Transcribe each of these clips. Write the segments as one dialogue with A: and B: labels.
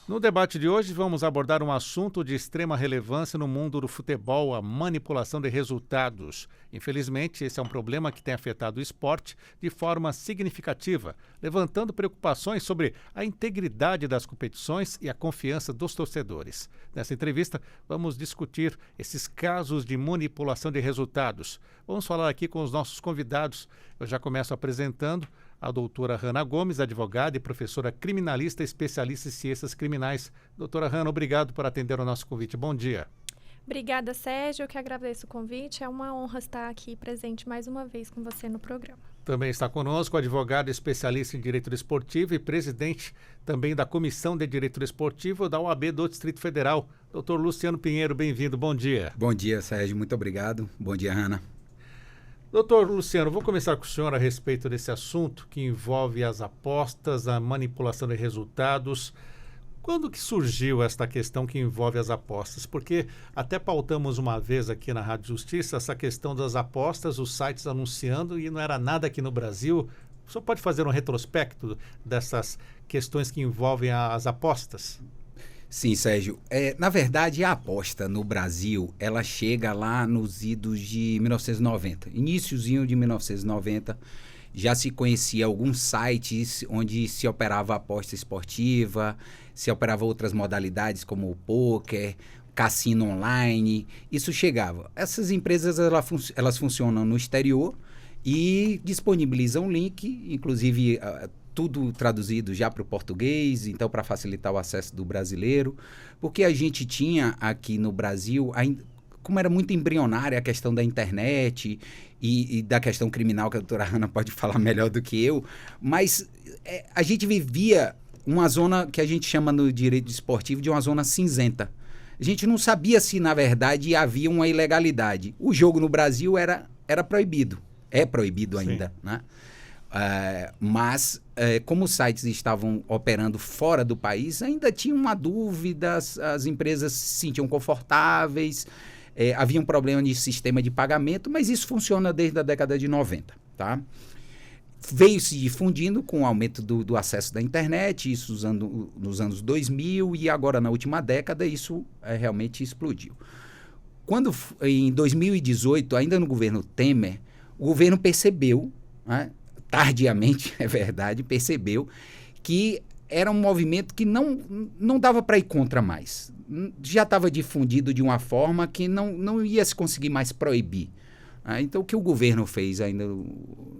A: No debate de hoje, vamos abordar um assunto de extrema relevância no mundo do futebol, a manipulação de resultados. Infelizmente, esse é um problema que tem afetado o esporte de forma significativa, levantando preocupações sobre a integridade das competições e a confiança dos torcedores. Nessa entrevista, vamos discutir esses casos de manipulação de resultados. Vamos falar aqui com os nossos convidados. Eu já começo apresentando a doutora Hanna Gomes, advogada e professora criminalista especialista em ciências criminais. Doutora Hanna, obrigado por atender o nosso convite. Bom dia.
B: Obrigada, Sérgio. Eu que agradeço o convite. É uma honra estar aqui presente mais uma vez com você no programa.
A: Também está conosco o advogado especialista em direito desportivo e presidente também da Comissão de Direito Desportivo da OAB do Distrito Federal. Doutor Luciano Pinheiro, bem-vindo. Bom dia.
C: Bom dia, Sérgio. Muito obrigado. Bom dia, Hanna.
A: Doutor Luciano, vou começar com o senhor a respeito desse assunto que envolve as apostas, a manipulação de resultados. Quando que surgiu esta questão que envolve as apostas? Porque até pautamos uma vez aqui na Rádio Justiça essa questão das apostas, os sites anunciando e não era nada aqui no Brasil. O senhor pode fazer um retrospecto dessas questões que envolvem as apostas?
C: Sim, Sérgio. Na verdade, a aposta no Brasil, ela chega lá nos idos de 1990. Iniciozinho de 1990, já se conhecia alguns sites onde se operava aposta esportiva, se operava outras modalidades como o pôquer, cassino online. Isso chegava. Essas empresas, elas funcionam no exterior e disponibilizam link, inclusive tudo traduzido já para o português, então para facilitar o acesso do brasileiro, porque a gente tinha aqui no Brasil, como era muito embrionária a questão da internet e da questão criminal, que a doutora Hanna pode falar melhor do que eu, mas a gente vivia uma zona que a gente chama no direito esportivo de uma zona cinzenta. A gente não sabia se, na verdade, havia uma ilegalidade. O jogo no Brasil era proibido, é proibido ainda, né? Mas como os sites estavam operando fora do país, ainda tinha uma dúvida, as empresas se sentiam confortáveis, havia um problema de sistema de pagamento, mas isso funciona desde a década de 90, tá? Veio se difundindo com o aumento do acesso da internet, isso nos anos 2000, e agora na última década isso realmente explodiu. Quando em 2018, ainda no governo Temer, o governo percebeu, né, tardiamente, é verdade, percebeu que era um movimento que não dava para ir contra mais. Já estava difundido de uma forma que não ia se conseguir mais proibir. Então, o que o governo fez ainda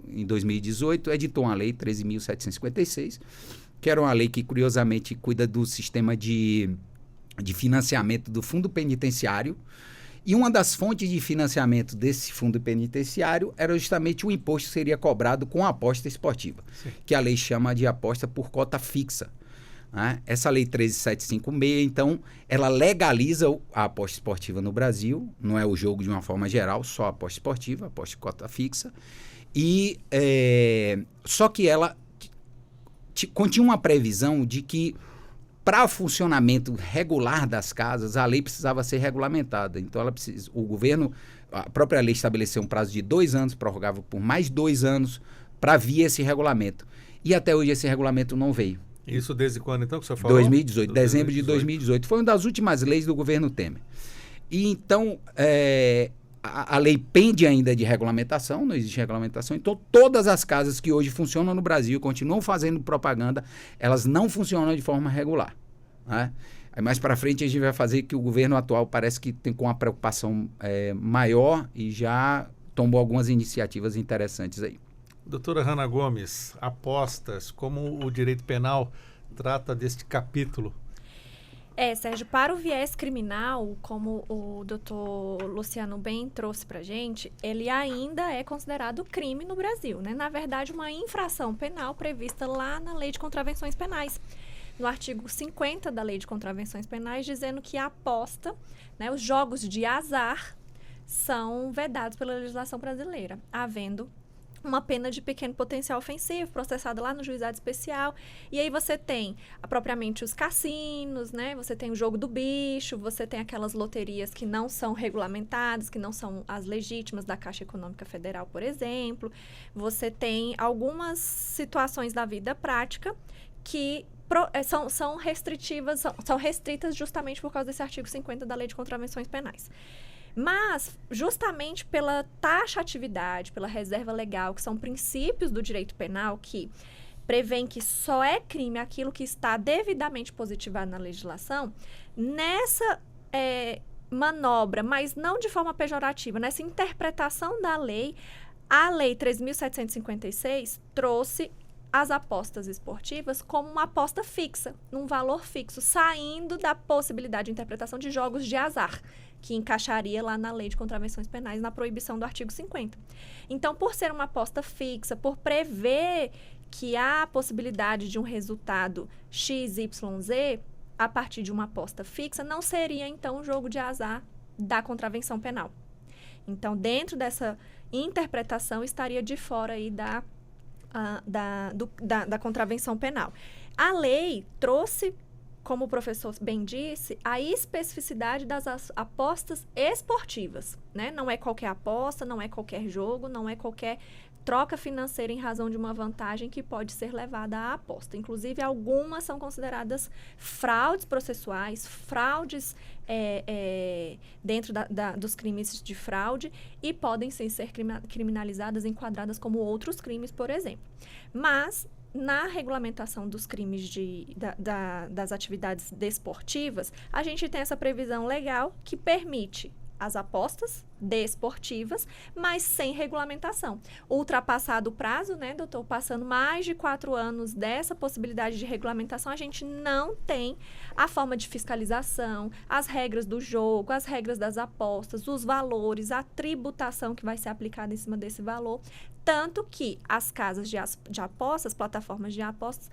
C: em 2018, editou uma lei 13.756, que era uma lei que, curiosamente, cuida do sistema de financiamento do fundo penitenciário. E uma das fontes de financiamento desse fundo penitenciário era justamente o imposto que seria cobrado com a aposta esportiva, sim, que a lei chama de aposta por cota fixa, né? Essa lei 13.756, então, ela legaliza a aposta esportiva no Brasil, não é o jogo de uma forma geral, só a aposta esportiva, a aposta de cota fixa, e só que ela continha uma previsão de que para o funcionamento regular das casas, a lei precisava ser regulamentada. Então, o governo, a própria lei estabeleceu um prazo de 2 anos, prorrogável por mais 2 anos, para vir esse regulamento. E até hoje esse regulamento não veio.
A: Isso desde quando, então, que o senhor falou?
C: 2018, dezembro de 2018. Foi uma das últimas leis do governo Temer. E então, a lei pende ainda de regulamentação, não existe regulamentação. Então, todas as casas que hoje funcionam no Brasil, continuam fazendo propaganda, elas não funcionam de forma regular, né? Aí mais para frente a gente vai fazer que o governo atual parece que tem com uma preocupação maior e já tomou algumas iniciativas interessantes aí.
A: Doutora Hanna Gomes, apostas, como o direito penal trata deste capítulo?
B: Sérgio, para o viés criminal, como o doutor Luciano bem trouxe para a gente, ele ainda é considerado crime no Brasil, né? Na verdade, uma infração penal prevista lá na Lei de Contravenções Penais, no artigo 50 da Lei de Contravenções Penais, dizendo que a aposta, né, os jogos de azar, são vedados pela legislação brasileira, havendo uma pena de pequeno potencial ofensivo, processada lá no juizado especial. E aí você tem, propriamente, os cassinos, né? Você tem o jogo do bicho, você tem aquelas loterias que não são regulamentadas, que não são as legítimas da Caixa Econômica Federal, por exemplo. Você tem algumas situações da vida prática que são restritivas, são restritas justamente por causa desse artigo 50 da Lei de Contravenções Penais. Mas, justamente pela taxatividade, pela reserva legal, que são princípios do direito penal que prevêem que só é crime aquilo que está devidamente positivado na legislação, nessa manobra, mas não de forma pejorativa, nessa interpretação da lei, a Lei 3.756 trouxe as apostas esportivas como uma aposta fixa, num valor fixo, saindo da possibilidade de interpretação de jogos de azar, que encaixaria lá na Lei de Contravenções Penais, na proibição do artigo 50. Então, por ser uma aposta fixa, por prever que há a possibilidade de um resultado XYZ, a partir de uma aposta fixa, não seria, então, um jogo de azar da contravenção penal. Então, dentro dessa interpretação, estaria de fora aí da contravenção penal. A lei trouxe, como o professor bem disse, a especificidade das apostas esportivas, né? Não é qualquer aposta, não é qualquer jogo, não é qualquer troca financeira em razão de uma vantagem que pode ser levada à aposta. Inclusive, algumas são consideradas fraudes processuais, fraudes dentro dos crimes de fraude e podem sim ser criminalizadas, enquadradas como outros crimes, por exemplo. Mas, na regulamentação dos crimes das atividades desportivas, a gente tem essa previsão legal que permite as apostas desportivas, mas sem regulamentação. Ultrapassado o prazo, né, doutor? Passando mais de 4 anos dessa possibilidade de regulamentação, a gente não tem a forma de fiscalização, as regras do jogo, as regras das apostas, os valores, a tributação que vai ser aplicada em cima desse valor. Tanto que as casas de apostas, plataformas de apostas,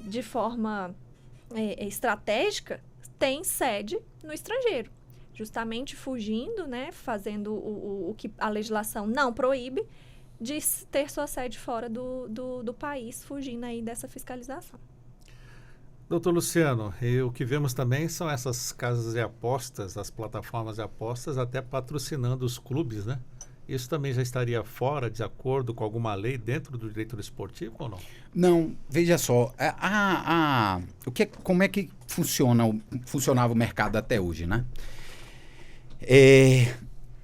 B: de forma estratégica, têm sede no estrangeiro. Justamente fugindo, né, fazendo o que a legislação não proíbe, de ter sua sede fora do país, fugindo aí dessa fiscalização.
A: Doutor Luciano, e o que vemos também são essas casas de apostas, as plataformas de apostas, até patrocinando os clubes, né? Isso também já estaria fora, de acordo com alguma lei dentro do direito desportivo ou não?
C: Não, veja só, como é que funcionava o mercado até hoje, né?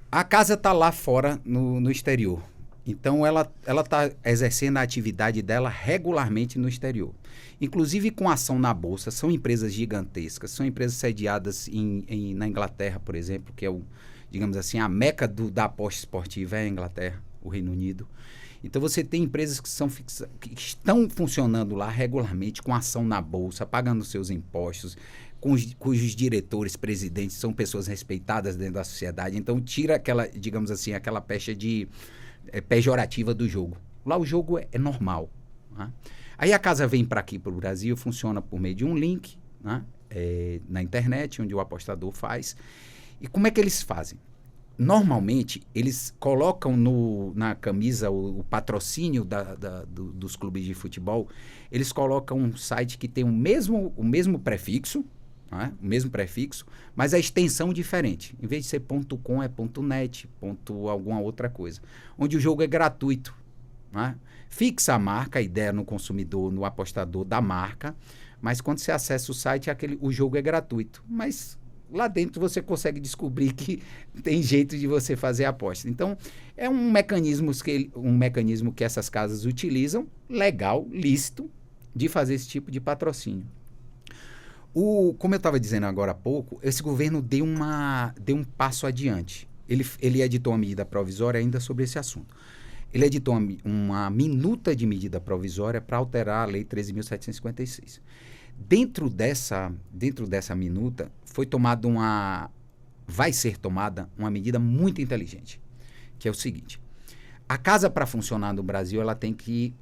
C: A casa está lá fora, no exterior. Então, ela está exercendo a atividade dela regularmente no exterior. Inclusive com ação na Bolsa. São empresas gigantescas. São empresas sediadas na Inglaterra, por exemplo, que é, digamos assim, a meca da aposta esportiva é a Inglaterra, o Reino Unido. Então, você tem empresas que estão funcionando lá regularmente, com ação na Bolsa, pagando seus impostos, cujos diretores, presidentes são pessoas respeitadas dentro da sociedade. Então, tira aquela, digamos assim, aquela pecha pejorativa do jogo. Lá o jogo é normal. Né? Aí a casa vem para aqui, para o Brasil, funciona por meio de um link, né? Na internet, onde o apostador faz. E como é que eles fazem? Normalmente, eles colocam na camisa o patrocínio dos clubes de futebol, eles colocam um site que tem o mesmo prefixo, né? O mesmo prefixo, mas a extensão diferente. Em vez de ser .com, é .net, alguma outra coisa. Onde o jogo é gratuito. Né? Fixa a marca, a ideia no consumidor, no apostador da marca, mas quando você acessa o site, o jogo é gratuito. Mas lá dentro você consegue descobrir que tem jeito de você fazer a aposta. Então, é um mecanismo que essas casas utilizam, legal, lícito, de fazer esse tipo de patrocínio. Como eu estava dizendo agora há pouco, esse governo deu um passo adiante. Ele editou uma medida provisória ainda sobre esse assunto. Ele editou uma minuta de medida provisória para alterar a Lei 13.756. Dentro dessa minuta, vai ser tomada uma medida muito inteligente, que é o seguinte: a casa, para funcionar no Brasil, ela tem que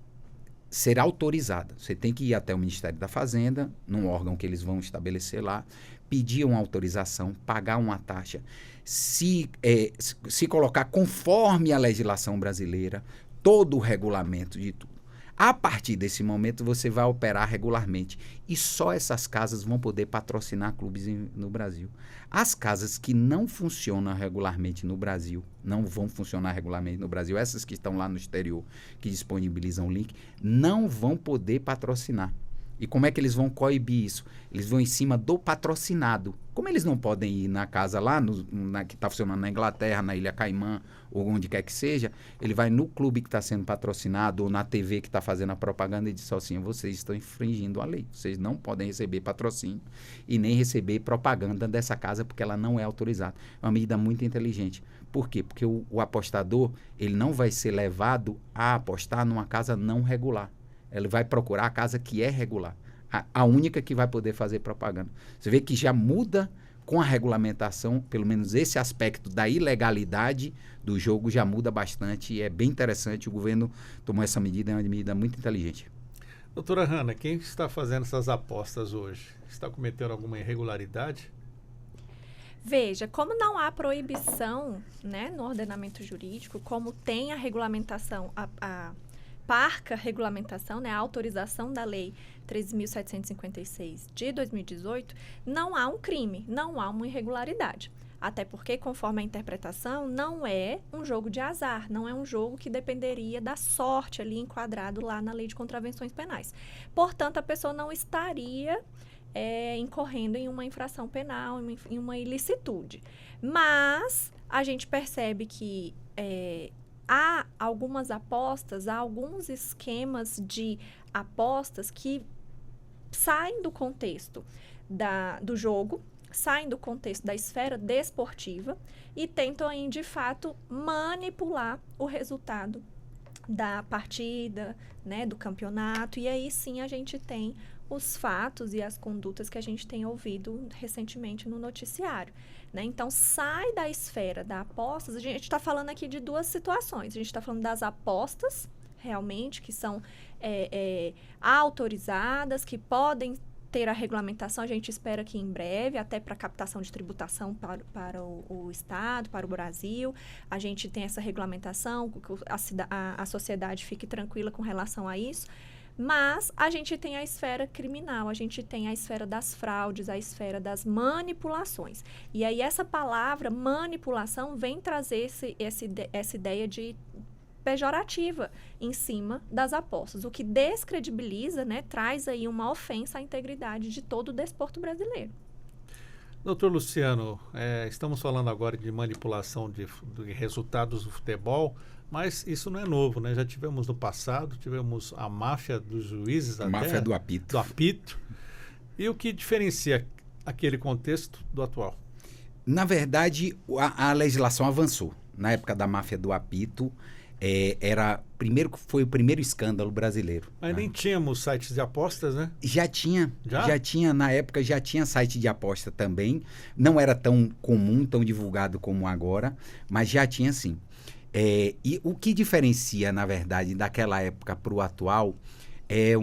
C: ser autorizada. Você tem que ir até o Ministério da Fazenda, num órgão que eles vão estabelecer lá, pedir uma autorização, pagar uma taxa, se colocar conforme a legislação brasileira, todo o regulamento de tudo. A partir desse momento, você vai operar regularmente. E só essas casas vão poder patrocinar clubes no Brasil. As casas que não funcionam regularmente no Brasil, não vão funcionar regularmente no Brasil, essas que estão lá no exterior, que disponibilizam o link, não vão poder patrocinar. E como é que eles vão coibir isso? Eles vão em cima do patrocinado. Como eles não podem ir na casa lá, que está funcionando na Inglaterra, na Ilha Caimã, ou onde quer que seja, ele vai no clube que está sendo patrocinado, ou na TV que está fazendo a propaganda e diz assim, vocês estão infringindo a lei. Vocês não podem receber patrocínio e nem receber propaganda dessa casa, porque ela não é autorizada. É uma medida muito inteligente. Por quê? Porque o apostador, ele não vai ser levado a apostar numa casa não regular. Ele vai procurar a casa que é regular. A única que vai poder fazer propaganda. Você vê que já muda com a regulamentação, pelo menos esse aspecto da ilegalidade do jogo já muda bastante e é bem interessante. O governo tomou essa medida, é uma medida muito inteligente.
A: Doutora Hanna, quem está fazendo essas apostas hoje? Está cometendo alguma irregularidade?
B: Veja, como não há proibição, né, no ordenamento jurídico, como tem a regulamentação, a parca regulamentação, né, a autorização da Lei 13.756 de 2018, não há um crime, não há uma irregularidade. Até porque, conforme a interpretação, não é um jogo de azar, não é um jogo que dependeria da sorte ali enquadrado lá na Lei de Contravenções Penais. Portanto, a pessoa não estaria incorrendo em uma infração penal, em uma ilicitude. Mas a gente percebe que há algumas apostas, há alguns esquemas de apostas que saem do contexto do jogo, saem do contexto da esfera desportiva e tentam, de fato, manipular o resultado da partida, né, do campeonato. E aí sim a gente tem os fatos e as condutas que a gente tem ouvido recentemente no noticiário, né? Então, sai da esfera da apostas. A gente está falando aqui de duas situações. A gente está falando das apostas, realmente, que são autorizadas, que podem ter a regulamentação. A gente espera que em breve, até para captação de tributação para o Estado, para o Brasil, a gente tem essa regulamentação, a sociedade fique tranquila com relação a isso. Mas a gente tem a esfera criminal, a gente tem a esfera das fraudes, a esfera das manipulações. E aí essa palavra manipulação vem trazer essa ideia de pejorativa em cima das apostas, o que descredibiliza, né, traz aí uma ofensa à integridade de todo o desporto brasileiro.
A: Doutor Luciano, estamos falando agora de manipulação de resultados do futebol, mas isso não é novo, né? Já tivemos no passado, tivemos a máfia dos juízes,
C: a máfia do apito.
A: Do apito. E o que diferencia aquele contexto do atual?
C: Na verdade, a legislação avançou. Na época da máfia do apito, foi o primeiro escândalo brasileiro.
A: Mas nem tínhamos sites de apostas, né?
C: Já tinha, na época já tinha site de aposta também. Não era tão comum, tão divulgado como agora, mas já tinha sim. E o que diferencia, na verdade, daquela época para o atual é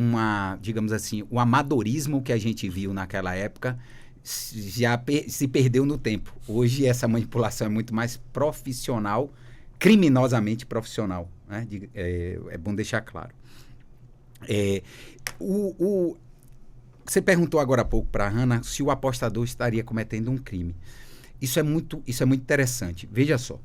C: digamos assim, o amadorismo que a gente viu naquela época já se perdeu no tempo. Hoje essa manipulação é muito mais profissional, criminosamente profissional, né? É bom deixar claro. Você perguntou agora há pouco para a Hanna se o apostador estaria cometendo um crime. Isso é muito interessante. Veja só.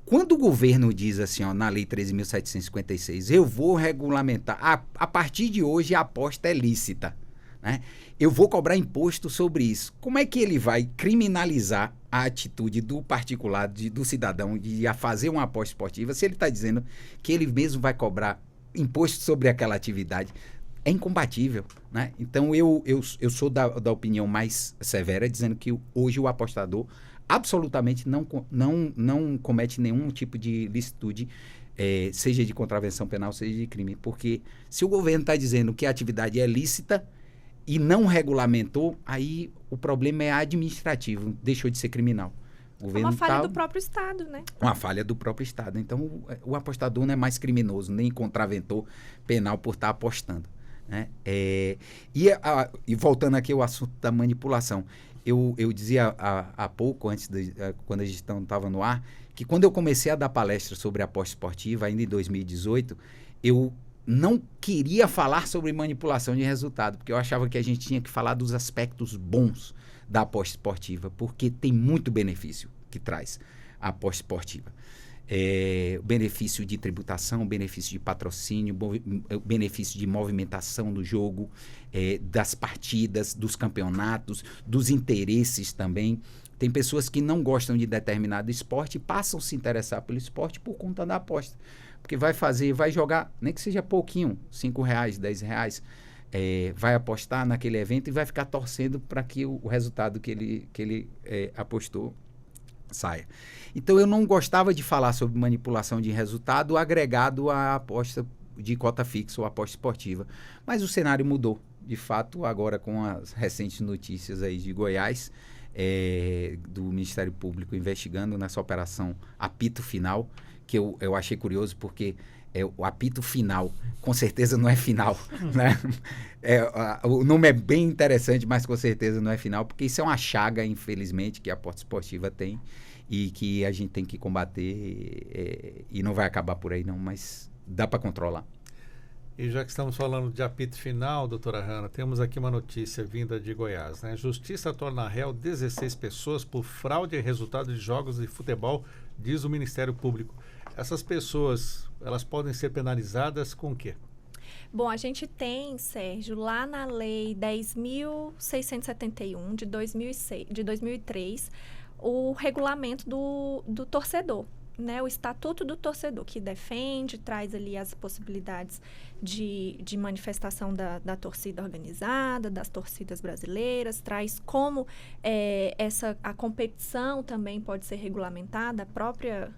C: Quando o governo diz assim, ó, na Lei 13.756, eu vou regulamentar, a partir de hoje a aposta é lícita, né? Eu vou cobrar imposto sobre isso. Como é que ele vai criminalizar a atitude do particular, do cidadão, de fazer uma aposta esportiva, se ele está dizendo que ele mesmo vai cobrar imposto sobre aquela atividade? É incompatível, né? Então, eu sou da opinião mais severa, dizendo que hoje o apostador absolutamente não comete nenhum tipo de licitude, seja de contravenção penal, seja de crime. Porque se o governo está dizendo que a atividade é lícita e não regulamentou, aí o problema é administrativo, deixou de ser criminal.
B: Uma falha do próprio Estado, né?
C: Uma falha do próprio Estado. Então, o apostador não é mais criminoso, nem contraventor penal por estar apostando, né? E voltando aqui ao assunto da manipulação, eu dizia há pouco, quando a gente estava no ar, que quando eu comecei a dar palestra sobre aposta esportiva, ainda em 2018, eu não queria falar sobre manipulação de resultado, porque eu achava que a gente tinha que falar dos aspectos bons da aposta esportiva, porque tem muito benefício que traz a aposta esportiva. benefício de tributação, benefício de patrocínio, benefício de movimentação do jogo, das partidas, dos campeonatos, dos interesses também. Tem pessoas que não gostam de determinado esporte e passam a se interessar pelo esporte por conta da aposta. Porque vai jogar, nem que seja pouquinho, R$5, R$10, vai apostar naquele evento e vai ficar torcendo para que o resultado que ele apostou saia. Então, eu não gostava de falar sobre manipulação de resultado agregado à aposta de cota fixa ou aposta esportiva. Mas o cenário mudou. De fato, agora com as recentes notícias aí de Goiás, do Ministério Público investigando nessa operação apito final, que eu achei curioso porque o apito final, com certeza não é final, né? O nome é bem interessante, mas com certeza não é final, porque isso é uma chaga, infelizmente, que a aposta esportiva tem e que a gente tem que combater e não vai acabar por aí não, mas dá para controlar.
A: E já que estamos falando de apito final, doutora Hanna, temos aqui uma notícia vinda de Goiás, né? Justiça torna réu 16 pessoas por fraude em resultado de jogos de futebol, diz o Ministério Público. Essas pessoas, elas podem ser penalizadas com o quê?
B: Bom, a gente tem, Sérgio, lá na Lei 10.671 de 2003, o regulamento do torcedor, né? O Estatuto do Torcedor, que defende, traz ali as possibilidades de manifestação da torcida organizada, das torcidas brasileiras, traz como a competição também pode ser regulamentada, a própria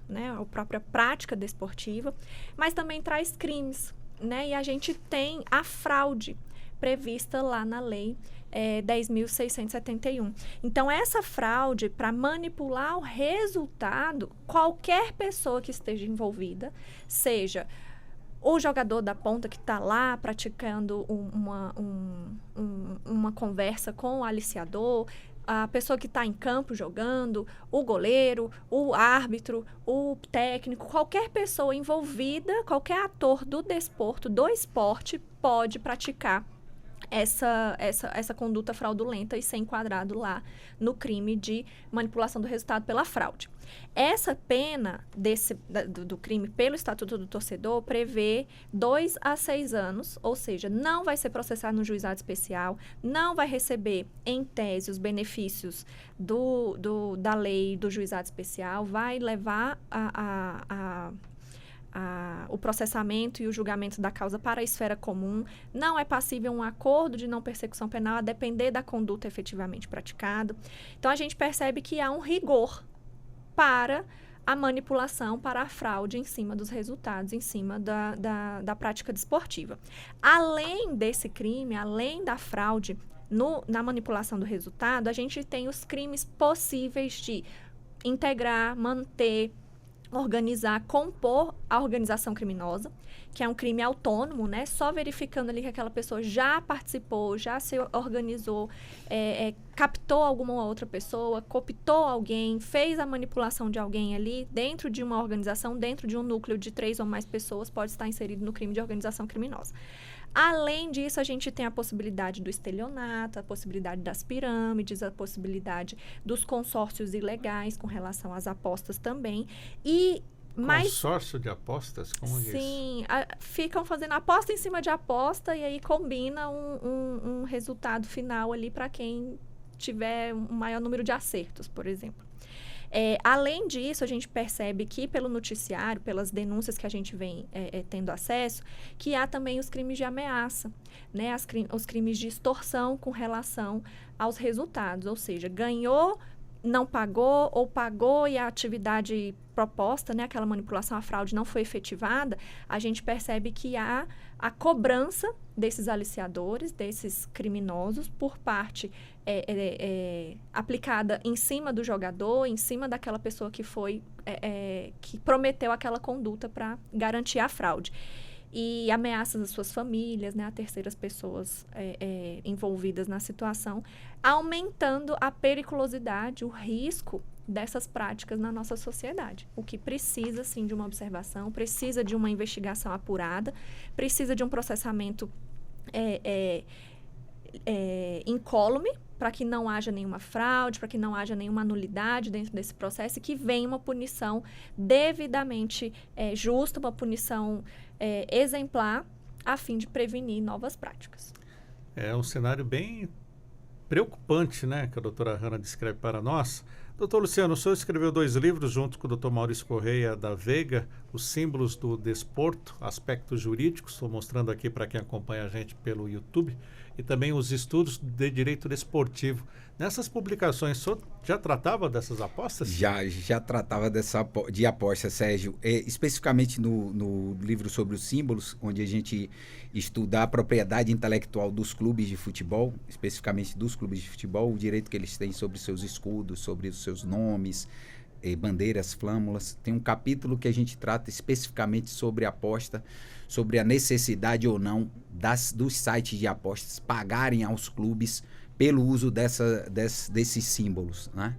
B: prática desportiva, mas também traz crimes, né? E a gente tem a fraude prevista lá na lei 10.671. Então, essa fraude, para manipular o resultado, qualquer pessoa que esteja envolvida, seja o jogador da ponta que está lá praticando uma conversa com o aliciador, a pessoa que está em campo jogando, o goleiro, o árbitro, o técnico, qualquer pessoa envolvida, qualquer ator do desporto, do esporte, pode praticar essa conduta fraudulenta e ser enquadrado lá no crime de manipulação do resultado pela fraude. Essa pena do crime pelo Estatuto do Torcedor prevê 2 a 6 anos, ou seja, não vai ser processado no juizado especial, não vai receber, em tese, os benefícios da lei do juizado especial, vai levar o processamento e o julgamento da causa para a esfera comum, não é passível um acordo de não persecução penal a depender da conduta efetivamente praticada. Então, a gente percebe que há um rigor para a manipulação, para a fraude em cima dos resultados, em cima da prática desportiva. Além desse crime, além da fraude na manipulação do resultado, a gente tem os crimes possíveis de integrar, manter, organizar, compor a organização criminosa, que é um crime autônomo, né? Só verificando ali que aquela pessoa já participou, já se organizou, captou alguma outra pessoa, cooptou alguém, fez a manipulação de alguém ali dentro de uma organização, dentro de um núcleo de 3 ou mais pessoas, pode estar inserido no crime de organização criminosa. Além disso, a gente tem a possibilidade do estelionato, a possibilidade das pirâmides, a possibilidade dos consórcios ilegais com relação às apostas também.
A: Consórcio de apostas? Como é isso?
B: Sim, ficam fazendo aposta em cima de aposta e aí combina um resultado final ali para quem tiver um maior número de acertos, por exemplo. Além disso, a gente percebe que pelo noticiário, pelas denúncias que a gente vem tendo acesso, que há também os crimes de ameaça, né? Os crimes de extorsão com relação aos resultados, ou seja, ganhou, não pagou ou pagou e a atividade proposta, né, aquela manipulação, a fraude não foi efetivada, a gente percebe que há a cobrança desses aliciadores, desses criminosos, por parte aplicada em cima do jogador, em cima daquela pessoa que que prometeu aquela conduta para garantir a fraude. E ameaças às suas famílias, né, a terceiras pessoas envolvidas na situação, aumentando a periculosidade, o risco dessas práticas na nossa sociedade. O que precisa, sim, de uma observação, precisa de uma investigação apurada, precisa de um processamento incólume para que não haja nenhuma fraude, para que não haja nenhuma nulidade dentro desse processo e que venha uma punição devidamente justa, uma punição exemplar, a fim de prevenir novas práticas.
A: É um cenário bem preocupante, né, que a doutora Hanna descreve para nós. Doutor Luciano, o senhor escreveu 2 livros junto com o doutor Maurício Correia da Veiga, Os Símbolos do Desporto, Aspectos Jurídicos, estou mostrando aqui para quem acompanha a gente pelo YouTube, e também os estudos de direito desportivo. Nessas publicações, o senhor já tratava dessas apostas?
C: Já tratava de apostas, Sérgio. Especificamente no livro sobre os símbolos, onde a gente estuda a propriedade intelectual dos clubes de futebol, especificamente dos clubes de futebol, o direito que eles têm sobre seus escudos, sobre os seus nomes, bandeiras, flâmulas. Tem um capítulo que a gente trata especificamente sobre aposta, sobre a necessidade ou não dos sites de apostas pagarem aos clubes pelo uso desses símbolos, né?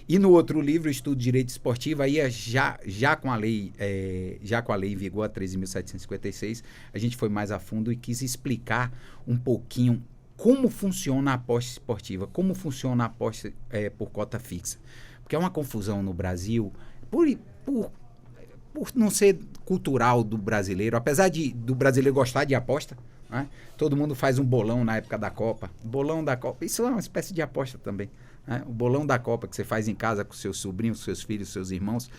C: E no outro livro, Estudo de Direito Esportivo, aí já com a lei em vigor, a 13.756, a gente foi mais a fundo e quis explicar um pouquinho como funciona a aposta esportiva, como funciona a aposta por cota fixa. Porque é uma confusão no Brasil, por não ser cultural do brasileiro, apesar do brasileiro gostar de aposta, né? Todo mundo faz um bolão na época da Copa. Bolão da Copa, isso é uma espécie de aposta também, né? O bolão da Copa que você faz em casa com seus sobrinhos, seus filhos, seus irmãos,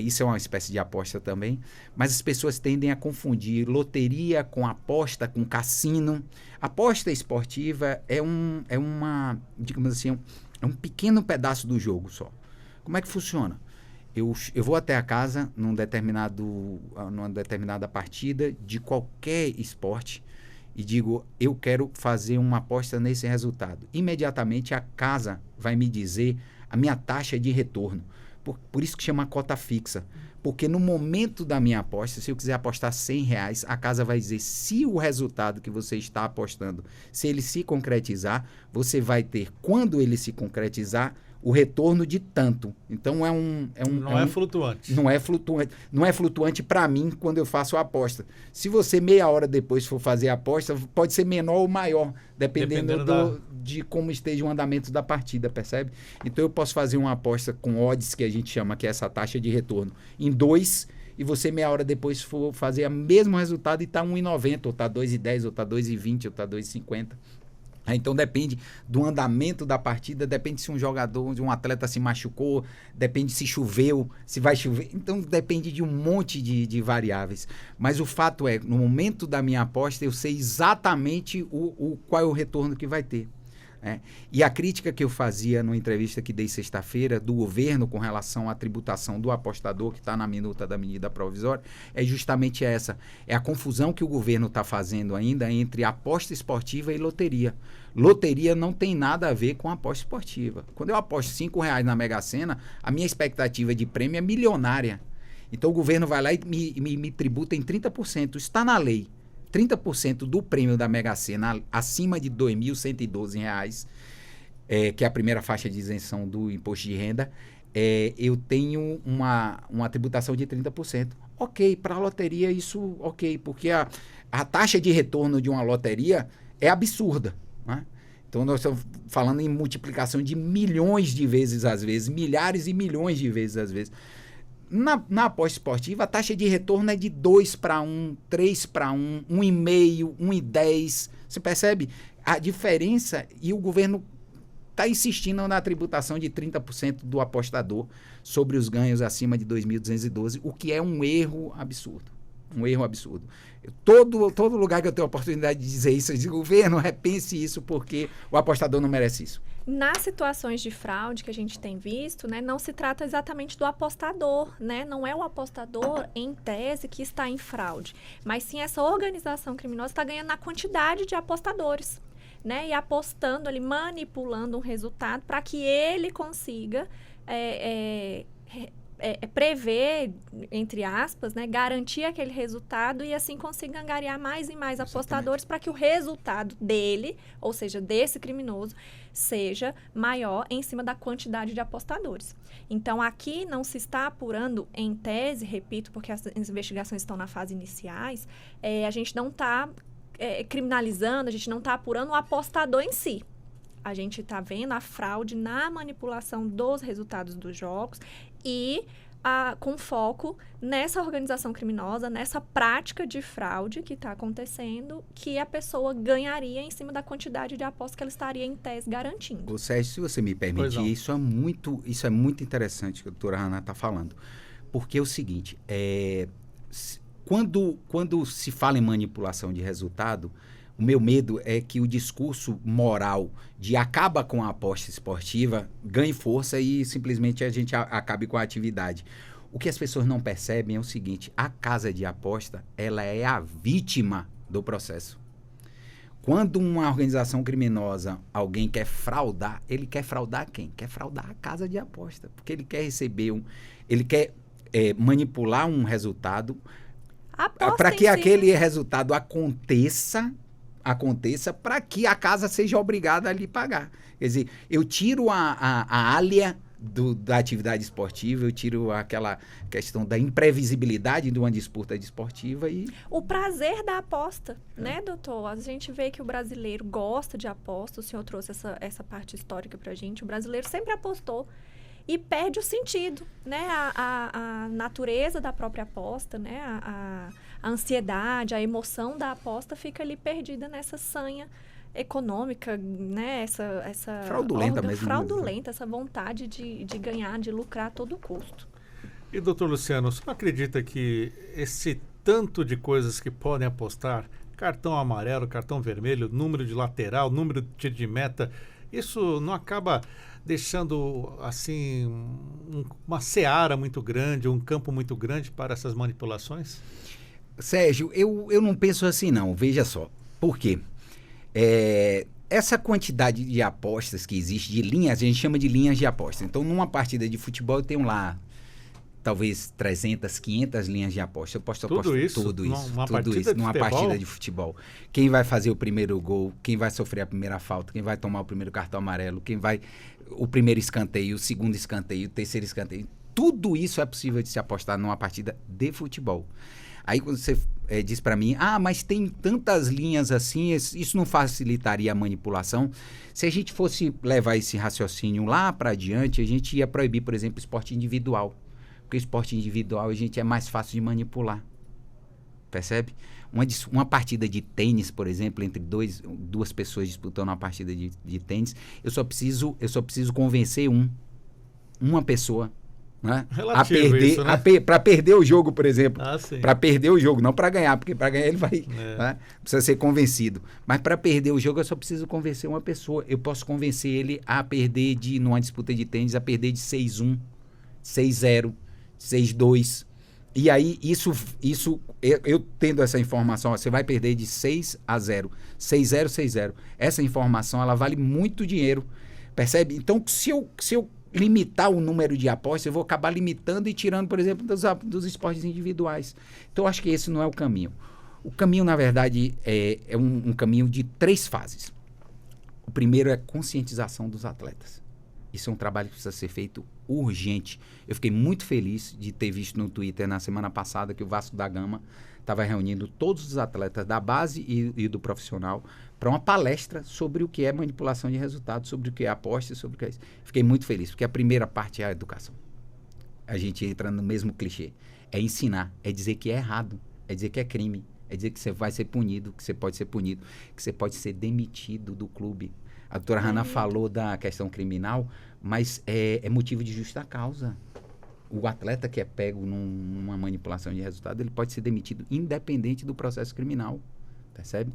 C: isso é uma espécie de aposta também. Mas as pessoas tendem a confundir loteria com aposta, com cassino. Aposta esportiva digamos assim, é um pequeno pedaço do jogo só. Como é que funciona? Eu vou até a casa numa determinada partida de qualquer esporte e digo, eu quero fazer uma aposta nesse resultado. Imediatamente a casa vai me dizer a minha taxa de retorno. Por isso que chama cota fixa. Porque no momento da minha aposta, se eu quiser apostar R$100, a casa vai dizer se o resultado que você está apostando, se ele se concretizar, você vai ter, quando ele se concretizar, o retorno de tanto. Então
A: não é flutuante.
C: Não é flutuante. Não é flutuante para mim quando eu faço a aposta. Se você meia hora depois for fazer a aposta, pode ser menor ou maior, dependendo de como esteja o andamento da partida, percebe? Então eu posso fazer uma aposta com odds, que a gente chama, que é essa taxa de retorno, em 2, e você meia hora depois for fazer o mesmo resultado e está 1,90, ou está 2,10, ou está 2,20, ou está 2,50. Então depende do andamento da partida, depende se um atleta se machucou, depende se choveu, se vai chover. Então depende de um monte de variáveis. Mas o fato é, no momento da minha aposta, eu sei exatamente qual é o retorno que vai ter. E a crítica que eu fazia numa entrevista que dei sexta-feira do governo com relação à tributação do apostador, que está na minuta da medida provisória, é justamente essa. É a confusão que o governo está fazendo ainda entre aposta esportiva e loteria. Loteria não tem nada a ver com aposta esportiva. Quando eu aposto R$5 na Mega Sena, a minha expectativa de prêmio é milionária. Então o governo vai lá e me tributa em 30%. Isso está na lei. 30% do prêmio da Mega Sena acima de R$ 2.112, que é a primeira faixa de isenção do imposto de renda, eu tenho uma tributação de 30%. Ok, para a loteria isso ok, porque a taxa de retorno de uma loteria é absurda, né? Então nós estamos falando em multiplicação de milhões de vezes às vezes, milhares e milhões de vezes às vezes. Na aposta esportiva, a taxa de retorno é de 2-1, 3-1, 1,5, 1,10. Você percebe a diferença? E o governo está insistindo na tributação de 30% do apostador sobre os ganhos acima de 2.212, o que é um erro absurdo. Um erro absurdo. Todo lugar que eu tenho a oportunidade de dizer isso, eu digo, governo, repense isso, porque o apostador não merece isso.
B: Nas situações de fraude que a gente tem visto, né, não se trata exatamente do apostador, né? Não é o apostador, em tese, que está em fraude, mas sim essa organização criminosa está ganhando na quantidade de apostadores, né? E apostando ali, manipulando um resultado para que ele consiga prever, entre aspas, né, garantir aquele resultado e assim consiga angariar mais e mais apostadores para que o resultado dele, ou seja, desse criminoso, seja maior em cima da quantidade de apostadores. Então, aqui não se está apurando em tese, repito, porque as investigações estão na fase iniciais, a gente não está criminalizando, a gente não está apurando o apostador em si. A gente está vendo a fraude na manipulação dos resultados dos jogos e com foco nessa organização criminosa, nessa prática de fraude que está acontecendo, que a pessoa ganharia em cima da quantidade de apostas que ela estaria, em tese, garantindo.
C: Ô, Sérgio, se você me permitir, isso é muito interessante que a doutora Hannah está falando. Porque é o seguinte, quando se fala em manipulação de resultado, o meu medo é que o discurso moral de acaba com a aposta esportiva ganhe força e simplesmente a gente acabe com a atividade. O que as pessoas não percebem é o seguinte, a casa de aposta, ela é a vítima do processo. Quando uma organização criminosa, alguém quer fraudar, ele quer fraudar quem? Quer fraudar a casa de aposta, porque ele quer ele quer manipular um resultado para que aquele resultado aconteça para que a casa seja obrigada a lhe pagar. Quer dizer, eu tiro a alha da atividade esportiva, eu tiro aquela questão da imprevisibilidade de uma disputa esportiva e...
B: O prazer da aposta, né, doutor? A gente vê que o brasileiro gosta de aposta, o senhor trouxe essa parte histórica pra gente, o brasileiro sempre apostou e perde o sentido, né? A natureza da própria aposta, né? A ansiedade, a emoção da aposta fica ali perdida nessa sanha econômica, né? Essa
C: fraudulenta mesmo.
B: Fraudulenta, essa vontade de ganhar, de lucrar a todo custo.
A: E, doutor Luciano, você não acredita que esse tanto de coisas que podem apostar, cartão amarelo, cartão vermelho, número de lateral, número de tiro de meta, isso não acaba deixando, assim, uma seara muito grande, um campo muito grande para essas manipulações?
C: Sérgio, eu não penso assim não, veja só. Por quê? Essa quantidade de apostas que existe, de linhas, a gente chama de linhas de aposta. Então, numa partida de futebol, eu tenho lá, talvez 300, 500 linhas de aposta. Eu posso apostar tudo isso numa partida de futebol. Quem vai fazer o primeiro gol, quem vai sofrer a primeira falta, quem vai tomar o primeiro cartão amarelo, o primeiro escanteio, o segundo escanteio, o terceiro escanteio. Tudo isso é possível de se apostar numa partida de futebol. Aí quando você diz para mim, mas tem tantas linhas assim, isso não facilitaria a manipulação? Se a gente fosse levar esse raciocínio lá para adiante, a gente ia proibir, por exemplo, esporte individual. Porque o esporte individual a gente é mais fácil de manipular. Percebe? Uma partida de tênis, por exemplo, entre duas pessoas disputando uma partida de tênis, eu só preciso convencer uma pessoa, né? A perder, né? Para perder o jogo, por exemplo. Para perder o jogo, não para ganhar, porque para ganhar ele vai, né? Precisa ser convencido. Mas para perder o jogo eu só preciso convencer uma pessoa. Eu posso convencer ele a perder numa disputa de tênis, a perder de 6-1, 6-0, 6-2. E aí, eu tendo essa informação, você vai perder de 6-0, 6-0, 6-0. Essa informação, ela vale muito dinheiro, percebe? Então, se eu limitar o número de apostas, eu vou acabar limitando e tirando, por exemplo, dos esportes individuais. Então, eu acho que esse não é o caminho. O caminho, na verdade, é um caminho de 3 fases. O primeiro é conscientização dos atletas. Isso é um trabalho que precisa ser feito urgente. Eu fiquei muito feliz de ter visto no Twitter na semana passada que o Vasco da Gama estava reunindo todos os atletas da base e do profissional para uma palestra sobre o que é manipulação de resultados, sobre o que é aposta, sobre o que é isso. Fiquei muito feliz, porque a primeira parte é a educação. A gente entra no mesmo clichê. É ensinar, é dizer que é errado, é dizer que é crime, é dizer que você vai ser punido, que você pode ser punido, que você pode ser demitido do clube. A doutora Hannah falou da questão criminal, mas é motivo de justa causa. O atleta que é pego numa manipulação de resultado, ele pode ser demitido independente do processo criminal, percebe?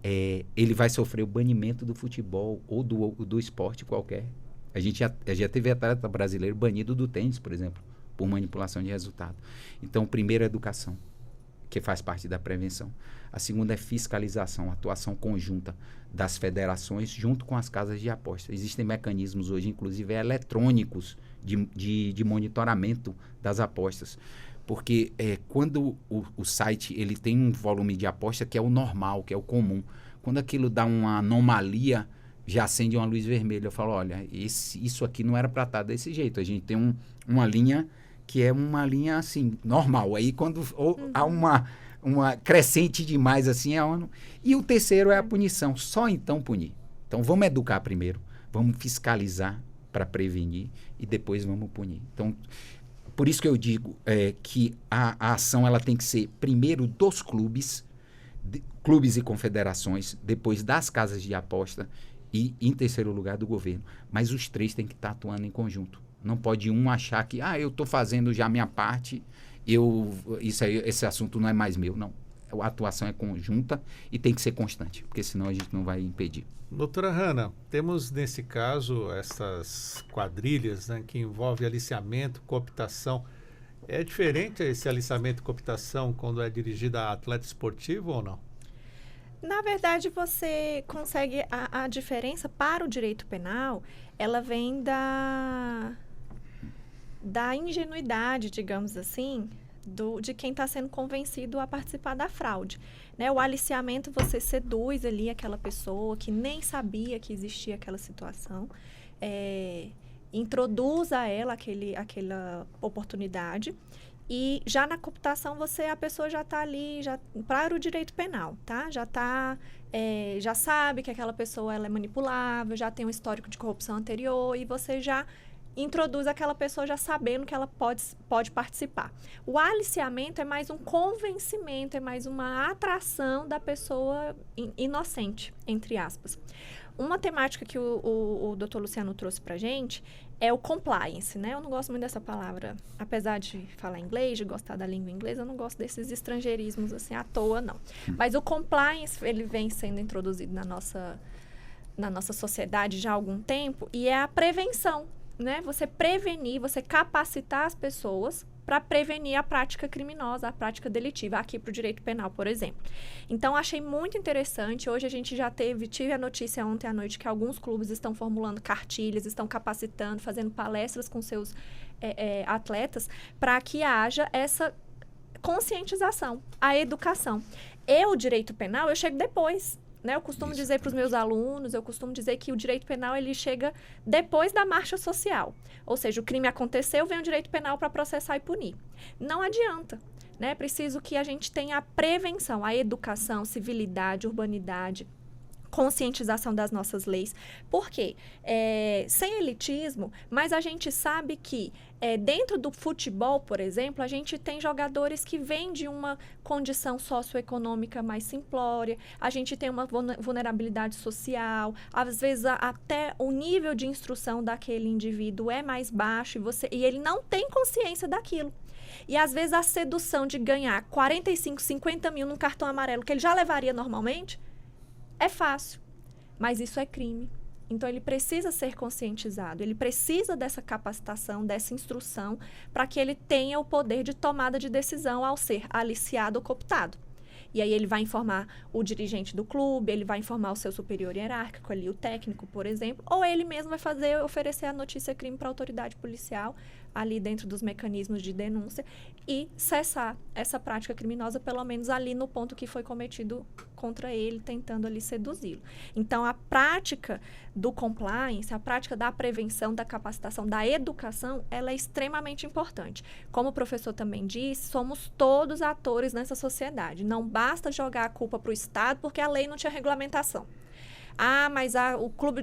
C: Ele vai sofrer o banimento do futebol ou do esporte qualquer. A gente já teve atleta brasileiro banido do tênis, por exemplo, por manipulação de resultado. Então, primeiro é educação, que faz parte da prevenção. A segunda é fiscalização, atuação conjunta das federações junto com as casas de aposta. Existem mecanismos hoje, inclusive eletrônicos, de monitoramento das apostas. Porque quando o site ele tem um volume de aposta que é o normal, que é o comum, quando aquilo dá uma anomalia, já acende uma luz vermelha. Eu falo, olha, isso aqui não era para estar desse jeito. A gente tem uma linha que é uma linha assim, normal. Aí quando há uma crescente demais assim, e o terceiro é a punição. Só então punir. Então vamos educar primeiro. vamos fiscalizar para prevenir e depois vamos punir. Então, por isso que eu digo que a ação ela tem que ser primeiro dos clubes e confederações, depois das casas de aposta e, em terceiro lugar, do governo. Mas os três têm que estar atuando em conjunto. Não pode um achar que, eu estou fazendo já a minha parte, esse assunto não é mais meu. Não. A atuação é conjunta e tem que ser constante, porque senão a gente não vai impedir.
A: Doutora Hanna, temos nesse caso essas quadrilhas, né, que envolvem aliciamento, cooptação. É diferente esse aliciamento e cooptação quando é dirigida a atleta esportivo ou não?
B: Na verdade, você consegue... A diferença para o direito penal, ela vem da ingenuidade, digamos assim, de quem está sendo convencido a participar da fraude. Né? O aliciamento, você seduz ali aquela pessoa que nem sabia que existia aquela situação, introduz a ela aquela oportunidade. E já na cooptação, a pessoa já está ali para o direito penal, tá? Já sabe que aquela pessoa ela é manipulável, já tem um histórico de corrupção anterior e você já introduz aquela pessoa já sabendo que ela pode participar. O aliciamento é mais um convencimento, é mais uma atração da pessoa inocente, entre aspas. Uma temática que o Dr. Luciano trouxe para a gente é o compliance, né? Eu não gosto muito dessa palavra. Apesar de falar inglês, de gostar da língua inglesa, eu não gosto desses estrangeirismos assim à toa, não. Mas o compliance, ele vem sendo introduzido na nossa sociedade já há algum tempo e é a prevenção, né? Você prevenir, você capacitar as pessoas para prevenir a prática criminosa, a prática delitiva, aqui para o direito penal, por exemplo. Então, achei muito interessante. Hoje a gente já tive a notícia ontem à noite que alguns clubes estão formulando cartilhas, estão capacitando, fazendo palestras com seus atletas para que haja essa conscientização, a educação. O direito penal, eu chego depois. Né? Eu costumo dizer para os meus alunos, eu costumo dizer que o direito penal ele chega depois da marcha social. Ou seja, o crime aconteceu, vem o direito penal para processar e punir. Não adianta. Né? É preciso que a gente tenha a prevenção, a educação, civilidade, urbanidade, conscientização das nossas leis. Por quê? Sem elitismo, mas a gente sabe que dentro do futebol, por exemplo, a gente tem jogadores que vêm de uma condição socioeconômica mais simplória, a gente tem uma vulnerabilidade social, às vezes até o nível de instrução daquele indivíduo é mais baixo e ele não tem consciência daquilo. E às vezes a sedução de ganhar 45, 50 mil num cartão amarelo que ele já levaria normalmente, é fácil, mas isso é crime. Então, ele precisa ser conscientizado, ele precisa dessa capacitação, dessa instrução, para que ele tenha o poder de tomada de decisão ao ser aliciado ou cooptado. E aí ele vai informar o dirigente do clube, ele vai informar o seu superior hierárquico ali, o técnico, por exemplo, ou ele mesmo vai oferecer a notícia crime para a autoridade policial, ali dentro dos mecanismos de denúncia, e cessar essa prática criminosa, pelo menos ali no ponto que foi cometido contra ele, tentando ali seduzi-lo. Então, a prática do compliance, a prática da prevenção, da capacitação, da educação, ela é extremamente importante. Como o professor também disse, somos todos atores nessa sociedade. Não basta jogar a culpa para o Estado, porque a lei não tinha regulamentação. Mas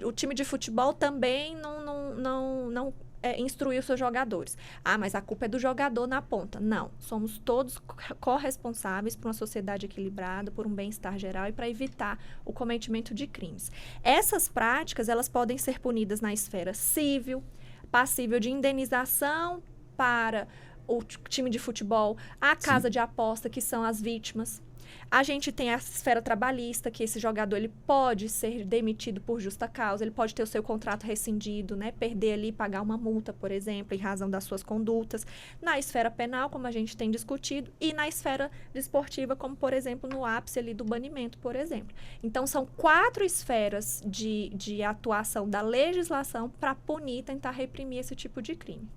B: o time de futebol também não instruir os seus jogadores. Mas a culpa é do jogador na ponta. Não. Somos todos corresponsáveis por uma sociedade equilibrada, por um bem-estar geral e para evitar o cometimento de crimes. Essas práticas, elas podem ser punidas na esfera civil, passível de indenização para o time de futebol, a casa de aposta, que são as vítimas. A gente tem a esfera trabalhista, que esse jogador ele pode ser demitido por justa causa, ele pode ter o seu contrato rescindido, né? Perder ali, pagar uma multa, por exemplo, em razão das suas condutas. Na esfera penal, como a gente tem discutido, e na esfera desportiva, como, por exemplo, no ápice ali do banimento, por exemplo. Então, são 4 esferas de atuação da legislação para punir, tentar reprimir esse tipo de crime.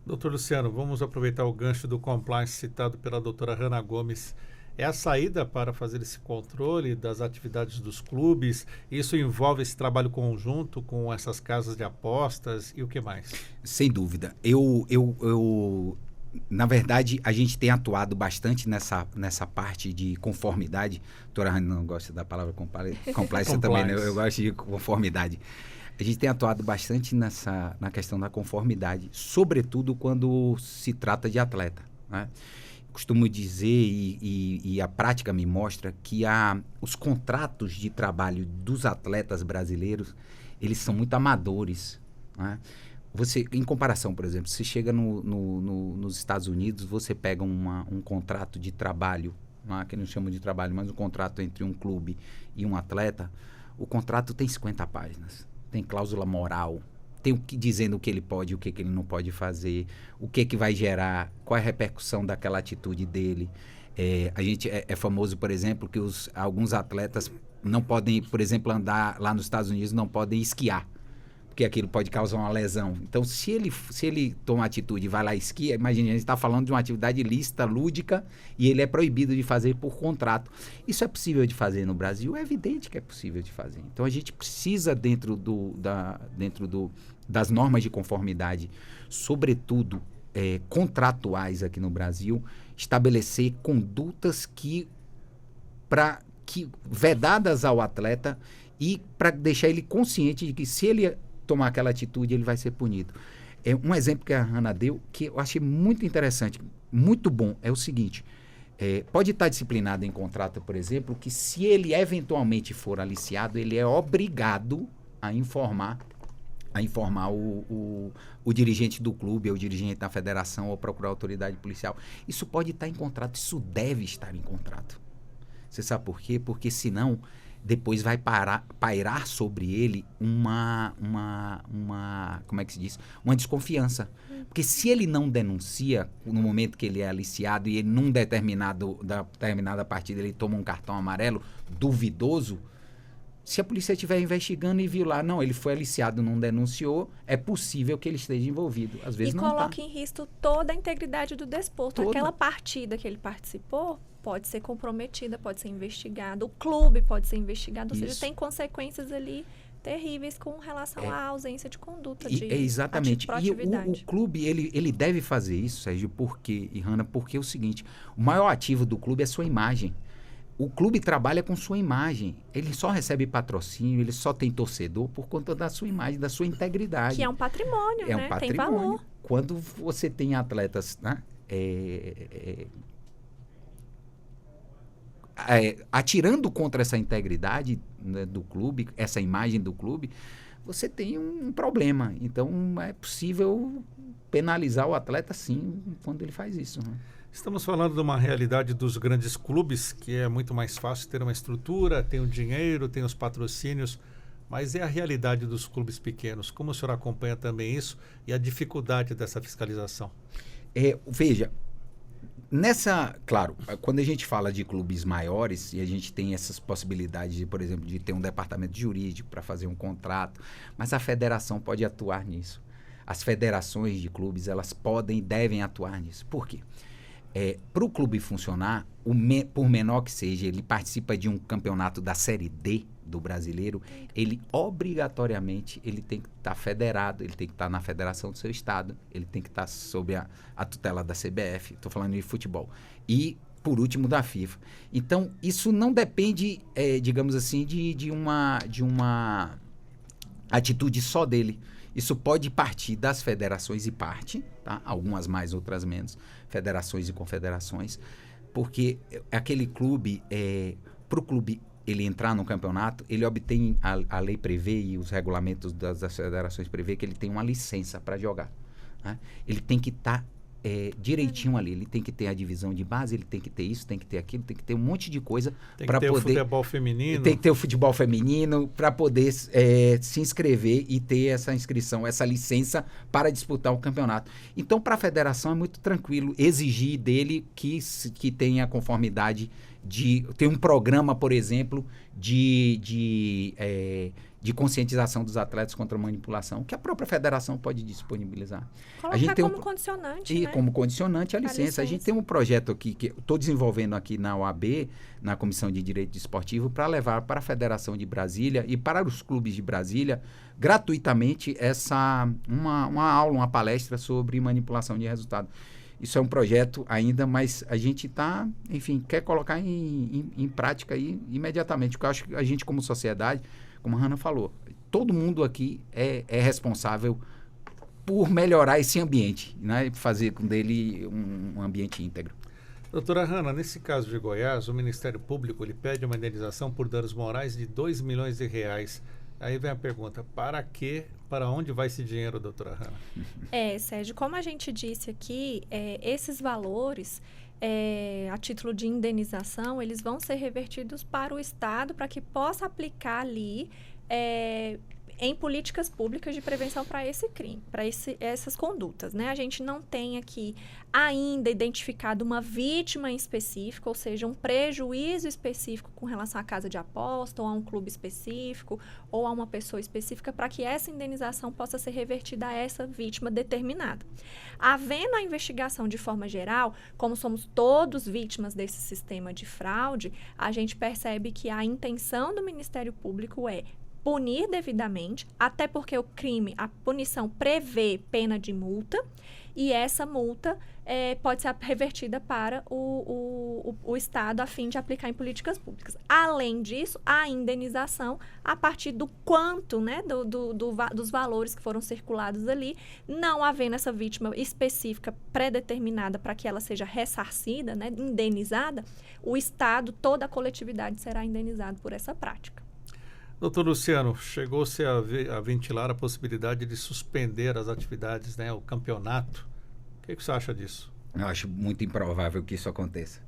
A: Doutor Luciano, vamos aproveitar o gancho do compliance citado pela doutora Hanna Gomes. É a saída para fazer esse controle das atividades dos clubes? Isso envolve esse trabalho conjunto com essas casas de apostas e o que mais?
C: Sem dúvida. Na verdade, a gente tem atuado bastante nessa parte de conformidade. A doutora Hanna não gosta da palavra compliance também, né? Eu gosto de conformidade. A gente tem atuado bastante na questão da conformidade, sobretudo quando se trata de atleta, né? Costumo dizer, e a prática me mostra, que os contratos de trabalho dos atletas brasileiros, eles são muito amadores, né? Você, em comparação, por exemplo, você chega nos Estados Unidos, você pega um contrato de trabalho, que não chama de trabalho, mas um contrato entre um clube e um atleta, o contrato tem 50 páginas. Tem cláusula moral, tem dizendo o que ele pode e o que ele não pode fazer, o que vai gerar, qual é a repercussão daquela atitude dele. A gente é famoso, por exemplo, que alguns atletas não podem, por exemplo, andar lá nos Estados Unidos, não podem esquiar, porque aquilo pode causar uma lesão. Então, se ele toma atitude e vai lá esquiar, imagine, a gente está falando de uma atividade ilícita, lúdica, e ele é proibido de fazer por contrato. Isso é possível de fazer no Brasil? É evidente que é possível de fazer. Então, a gente precisa, dentro das normas de conformidade, sobretudo contratuais aqui no Brasil, estabelecer condutas vedadas ao atleta e para deixar ele consciente de que se ele tomar aquela atitude, ele vai ser punido. Um exemplo que a Hannah deu, que eu achei muito interessante, muito bom, é o seguinte: pode estar disciplinado em contrato, por exemplo, que se ele eventualmente for aliciado, ele é obrigado a informar o dirigente do clube, ou o dirigente da federação, ou procurar a autoridade policial. Isso pode estar em contrato, isso deve estar em contrato. Você sabe por quê? Porque senão depois vai pairar sobre ele como é que se diz? Uma desconfiança. Porque se ele não denuncia no momento que ele é aliciado e ele num determinada partida ele toma um cartão amarelo duvidoso, se a polícia estiver investigando e viu lá, não, ele foi aliciado, não denunciou, é possível que ele esteja envolvido. Às vezes
B: e
C: não
B: coloca em risco toda a integridade do desporto.
C: Toda.
B: Aquela partida que ele participou pode ser comprometida, pode ser investigada, o clube pode ser investigado, ou seja, tem consequências ali terríveis com relação à ausência de conduta
C: exatamente.
B: proatividade.
C: E o clube, ele deve fazer isso, Sérgio, porque é o seguinte: o maior ativo do clube é sua imagem. O clube trabalha com sua imagem. Ele só recebe patrocínio, ele só tem torcedor por conta da sua imagem, da sua integridade.
B: Que é um patrimônio, né?
C: Um patrimônio.
B: Tem valor.
C: Quando você tem atletas, né, atirando contra essa integridade, né, do clube, essa imagem do clube, você tem um problema. Então, é possível penalizar o atleta, sim, quando ele faz isso, né?
A: Estamos falando de uma realidade dos grandes clubes, que é muito mais fácil ter uma estrutura, tem o dinheiro, tem os patrocínios, mas é a realidade dos clubes pequenos. Como o senhor acompanha também isso e a dificuldade dessa fiscalização?
C: Veja, claro, quando a gente fala de clubes maiores e a gente tem essas possibilidades, de, por exemplo, de ter um departamento jurídico para fazer um contrato, mas a federação pode atuar nisso. As federações de clubes, elas podem e devem atuar nisso. Por quê? Para o clube funcionar, por menor que seja, ele participa de um campeonato da Série D do brasileiro, ele obrigatoriamente tem que estar federado, ele tem que estar na federação do seu estado, ele tem que estar sob a tutela da CBF, estou falando de futebol, e, por último, da FIFA. Então, isso não depende, digamos assim, de uma atitude só dele. Isso pode partir das federações e parte, tá? Algumas mais, outras menos, federações e confederações, porque aquele clube, para o clube ele entrar no campeonato, ele obtém, a lei prevê e os regulamentos das federações prevê que ele tem uma licença para jogar, né? Ele tem que estar direitinho ali, ele tem que ter a divisão de base, ele tem que ter isso, tem que ter aquilo, tem que ter um monte de coisa para poder... Tem que ter o
A: futebol feminino.
C: Tem que ter o futebol feminino para poder se inscrever e ter essa inscrição, essa licença para disputar o campeonato. Então, para a federação é muito tranquilo exigir dele que tenha conformidade de... Tem um programa, por exemplo, de conscientização dos atletas contra a manipulação, que a própria federação pode disponibilizar.
B: Colocar a gente tem como condicionante, né?
C: Como condicionante a licença. A gente tem um projeto aqui que eu estou desenvolvendo aqui na OAB, na Comissão de Direito Desportivo, para levar para a Federação de Brasília e para os clubes de Brasília, gratuitamente, uma aula, uma palestra sobre manipulação de resultado. Isso é um projeto ainda, mas a gente quer colocar em prática aí imediatamente, porque eu acho que a gente, como sociedade, como a Hannah falou, todo mundo aqui é responsável por melhorar esse ambiente, né? E fazer dele um ambiente íntegro.
A: Doutora Hanna, nesse caso de Goiás, o Ministério Público ele pede uma indenização por danos morais de R$2 milhões. Aí vem a pergunta, para onde vai esse dinheiro, doutora Hanna?
B: Sérgio, como a gente disse aqui, esses valores, a título de indenização, eles vão ser revertidos para o Estado para que possa aplicar ali em políticas públicas de prevenção para esse crime, para essas condutas, né? A gente não tem aqui ainda identificado uma vítima em específico, ou seja, um prejuízo específico com relação à casa de aposta, ou a um clube específico, ou a uma pessoa específica, para que essa indenização possa ser revertida a essa vítima determinada. Havendo a investigação de forma geral, como somos todos vítimas desse sistema de fraude, a gente percebe que a intenção do Ministério Público é punir devidamente, até porque o crime, a punição prevê pena de multa, e essa multa pode ser revertida para o Estado a fim de aplicar em políticas públicas. Além disso, a indenização, a partir do quanto, né, dos valores que foram circulados ali, não havendo essa vítima específica pré-determinada para que ela seja ressarcida, né, indenizada, o Estado, toda a coletividade será indenizado por essa prática.
A: Doutor Luciano, chegou-se a ventilar a possibilidade de suspender as atividades, né, o campeonato. O que você acha disso?
C: Eu acho muito improvável que isso aconteça,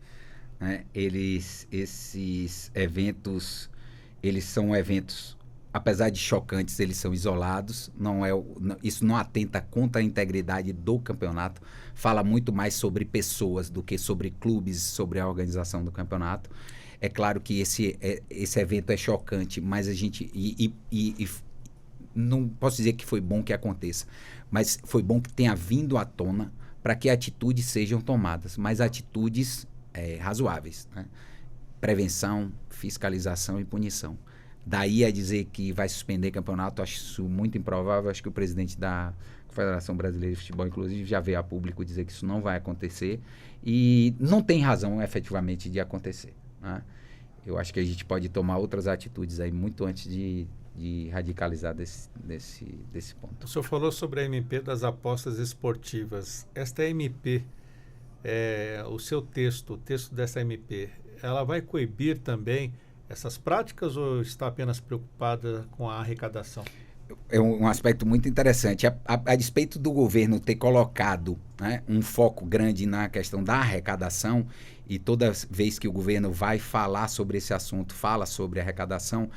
C: né? Esses eventos, eles são eventos, apesar de chocantes, eles são isolados. Isso não atenta contra a integridade do campeonato. Fala muito mais sobre pessoas do que sobre clubes, sobre a organização do campeonato. É claro que esse evento é chocante, mas a gente... não posso dizer que foi bom que aconteça, mas foi bom que tenha vindo à tona para que atitudes sejam tomadas, mas atitudes razoáveis, né? Prevenção, fiscalização e punição. Daí a dizer que vai suspender campeonato, acho isso muito improvável. Acho que o presidente da Confederação Brasileira de Futebol, inclusive, já veio a público dizer que isso não vai acontecer e não tem razão, efetivamente, de acontecer, né? Eu acho que a gente pode tomar outras atitudes aí muito antes de radicalizar desse ponto.
A: O senhor falou sobre a MP das apostas esportivas. Esta MP, o seu texto, o texto dessa MP, ela vai coibir também essas práticas ou está apenas preocupada com a arrecadação?
C: É um aspecto muito interessante. A despeito do governo ter colocado, né, um foco grande na questão da arrecadação, e toda vez que o governo vai falar sobre esse assunto, fala sobre arrecadação,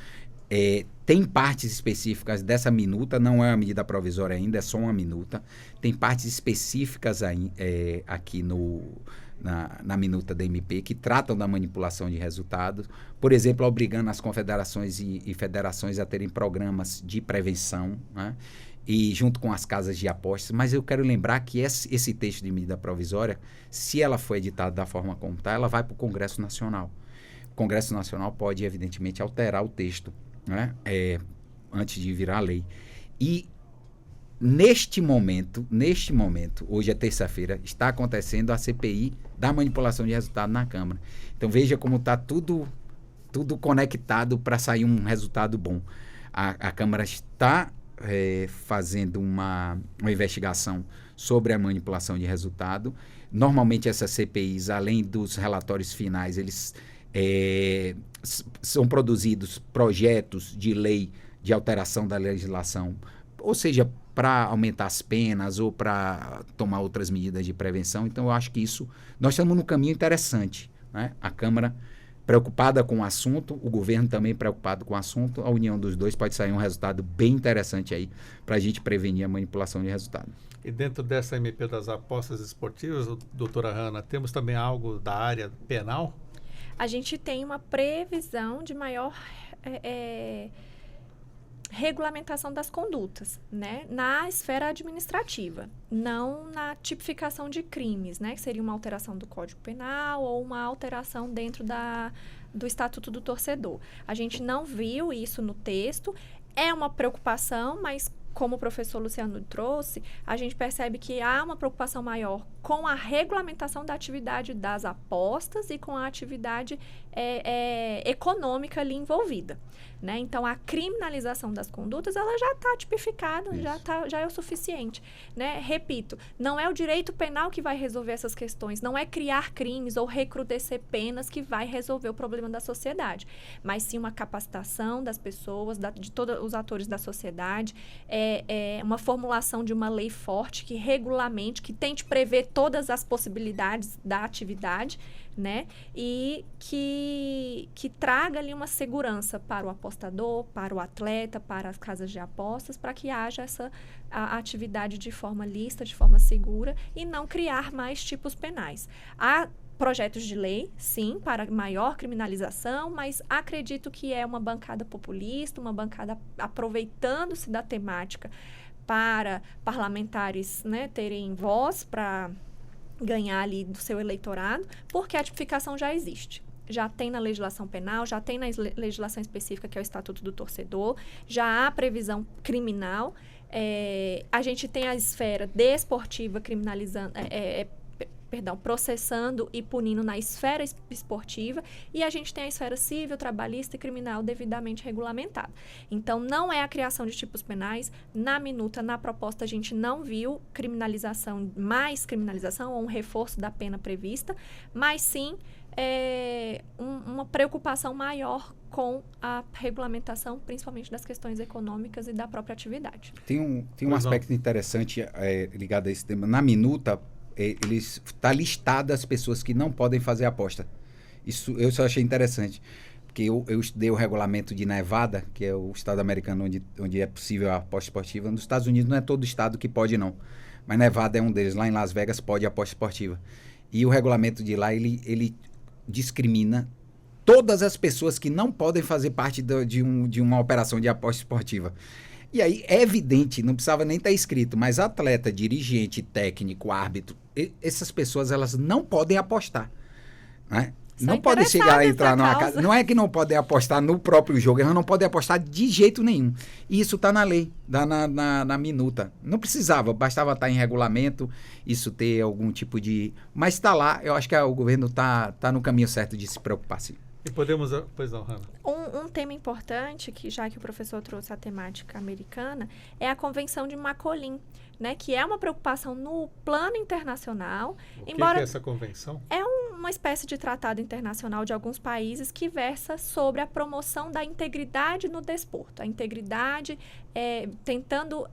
C: tem partes específicas dessa minuta, não é uma medida provisória ainda, é só uma minuta. Tem partes específicas aqui na minuta da MP que tratam da manipulação de resultados, por exemplo, obrigando as confederações e federações a terem programas de prevenção, né? E junto com as casas de apostas. Mas eu quero lembrar que esse texto de medida provisória, se ela for editada da forma como está, ela vai para o Congresso Nacional. O Congresso Nacional pode, evidentemente, alterar o texto, né, antes de virar lei. E neste momento, hoje é terça-feira, está acontecendo a CPI da manipulação de resultado na Câmara. Então veja como está tudo conectado para sair um resultado bom. A Câmara está fazendo uma investigação sobre a manipulação de resultado. Normalmente essas CPIs, além dos relatórios finais, eles são produzidos projetos de lei de alteração da legislação, ou seja, para aumentar as penas ou para tomar outras medidas de prevenção. Então, eu acho que nós estamos num caminho interessante, né? A Câmara preocupada com o assunto, o governo também preocupado com o assunto, a união dos dois pode sair um resultado bem interessante aí para a gente prevenir a manipulação de resultado.
A: E dentro dessa MP das apostas esportivas, doutora Hanna, temos também algo da área penal?
B: A gente tem uma previsão de maior regulamentação das condutas, né, na esfera administrativa, não na tipificação de crimes, né, que seria uma alteração do Código Penal ou uma alteração dentro do Estatuto do Torcedor. A gente não viu isso no texto, é uma preocupação, mas como o professor Luciano trouxe, a gente percebe que há uma preocupação maior com a regulamentação da atividade das apostas e com a atividade econômica ali envolvida, né? Então, a criminalização das condutas, ela já está tipificada, já é o suficiente, né? Repito, não é o direito penal que vai resolver essas questões, não é criar crimes ou recrudescer penas que vai resolver o problema da sociedade, mas sim uma capacitação das pessoas, de todos os atores da sociedade, uma formulação de uma lei forte que regulamente, que tente prever todas as possibilidades da atividade, né? E que traga ali uma segurança para o apostador, para o atleta, para as casas de apostas, para que haja a atividade de forma lícita, de forma segura e não criar mais tipos penais. Há projetos de lei, sim, para maior criminalização, mas acredito que é uma bancada populista, uma bancada aproveitando-se da temática para parlamentares, né, terem voz para ganhar ali do seu eleitorado, porque a tipificação já existe. Já tem na legislação penal, já tem na legislação específica, que é o Estatuto do Torcedor, já há previsão criminal. A gente tem a esfera desportiva criminalizando, processando e punindo na esfera esportiva, e a gente tem a esfera civil, trabalhista e criminal devidamente regulamentada. Então, não é a criação de tipos penais. Na minuta, na proposta, a gente não viu mais criminalização ou um reforço da pena prevista, mas sim uma preocupação maior com a regulamentação, principalmente das questões econômicas e da própria atividade.
C: Tem um aspecto interessante ligado a esse tema. Na minuta, está listada as pessoas que não podem fazer aposta. Isso eu só achei interessante, porque eu estudei o regulamento de Nevada, que é o estado americano onde é possível a aposta esportiva. Nos Estados Unidos não é todo estado que pode, não. Mas Nevada é um deles. Lá em Las Vegas pode aposta esportiva. E o regulamento de lá, ele discrimina todas as pessoas que não podem fazer parte de uma operação de aposta esportiva. E aí é evidente, não precisava nem estar escrito, mas atleta, dirigente, técnico, árbitro, essas pessoas, elas não podem apostar, né? Não podem chegar a entrar numa casa. Não é que não podem apostar no próprio jogo, elas não podem apostar de jeito nenhum. E isso está na lei, na minuta. Não precisava, bastava estar em regulamento, isso ter algum tipo de... Mas está lá, eu acho que o governo está no caminho certo de se preocupar, sim.
A: E podemos... Pois não, Hanna.
B: Um tema importante, já que o professor trouxe a temática americana, é a Convenção de Macolin, né, que é uma preocupação no plano internacional.
A: O que é essa convenção?
B: É uma espécie de tratado internacional de alguns países que versa sobre a promoção da integridade no desporto. A integridade, tentando...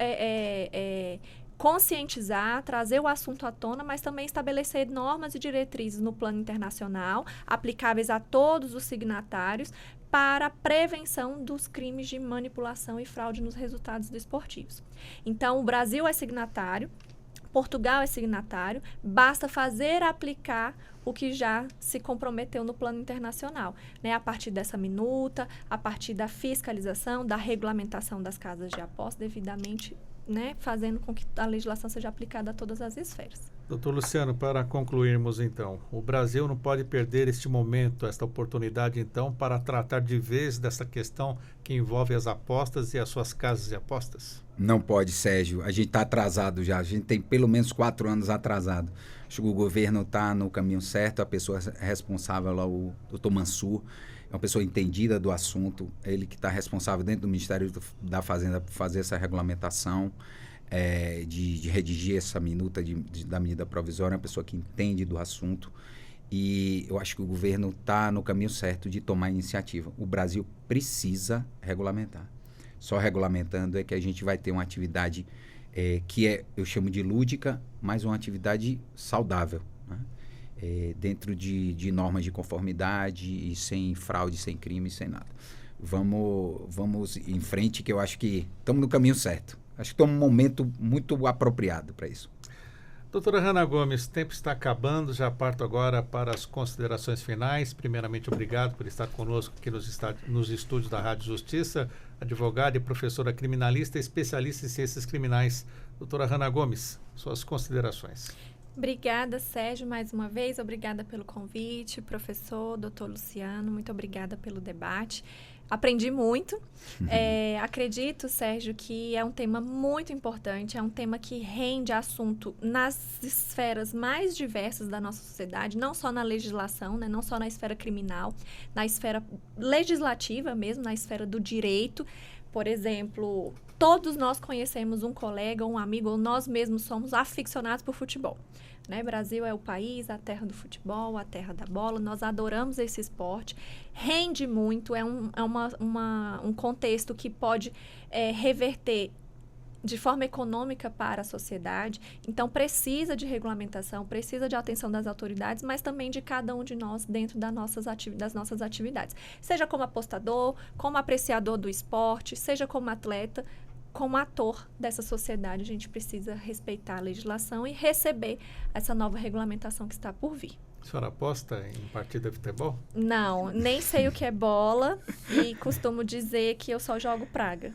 B: conscientizar, trazer o assunto à tona, mas também estabelecer normas e diretrizes no plano internacional, aplicáveis a todos os signatários, para a prevenção dos crimes de manipulação e fraude nos resultados desportivos. Então, o Brasil é signatário, Portugal é signatário, basta fazer aplicar o que já se comprometeu no plano internacional, né? A partir dessa minuta, a partir da fiscalização, da regulamentação das casas de aposta devidamente, né, fazendo com que a legislação seja aplicada a todas as esferas.
A: Doutor Luciano, para concluirmos então, o Brasil não pode perder este momento, esta oportunidade então, para tratar de vez dessa questão que envolve as apostas e as suas casas de apostas?
C: Não pode, Sérgio. A gente está atrasado já. A gente tem pelo menos 4 anos atrasado. Acho que o governo está no caminho certo. A pessoa responsável lá, o doutor Mansur, é uma pessoa entendida do assunto. Ele que está responsável dentro do Ministério da Fazenda por fazer essa regulamentação, de redigir essa minuta da medida provisória. É uma pessoa que entende do assunto. E eu acho que o governo está no caminho certo de tomar iniciativa. O Brasil precisa regulamentar. Só regulamentando é que a gente vai ter uma atividade que eu chamo de lúdica, mas uma atividade saudável, né? Dentro de normas de conformidade e sem fraude, sem crime, sem nada. Vamos em frente, que eu acho que estamos no caminho certo. Acho que estamos num momento muito apropriado para isso.
A: Doutora Hanna Gomes, o tempo está acabando, já parto agora para as considerações finais. Primeiramente, obrigado por estar conosco aqui nos estúdios da Rádio Justiça, advogada e professora criminalista, especialista em ciências criminais. Doutora Hanna Gomes, suas considerações.
B: Obrigada, Sérgio, mais uma vez. Obrigada pelo convite, professor, doutor Luciano. Muito obrigada pelo debate. Aprendi muito. Acredito, Sérgio, que é um tema muito importante, é um tema que rende assunto nas esferas mais diversas da nossa sociedade, não só na legislação, né, não só na esfera criminal, na esfera legislativa mesmo, na esfera do direito. Por exemplo, todos nós conhecemos um colega, um amigo, ou nós mesmos somos aficionados por futebol. Né? Brasil é o país, a terra do futebol, a terra da bola. Nós adoramos esse esporte. Rende muito, é um contexto que pode reverter de forma econômica para a sociedade. Então, precisa de regulamentação, precisa de atenção das autoridades, mas também de cada um de nós dentro das nossas atividades. Seja como apostador, como apreciador do esporte, seja como atleta, como ator dessa sociedade, a gente precisa respeitar a legislação e receber essa nova regulamentação que está por vir.
A: A senhora aposta em partida de futebol?
B: Não, nem sei o que é bola e costumo dizer que eu só jogo praga.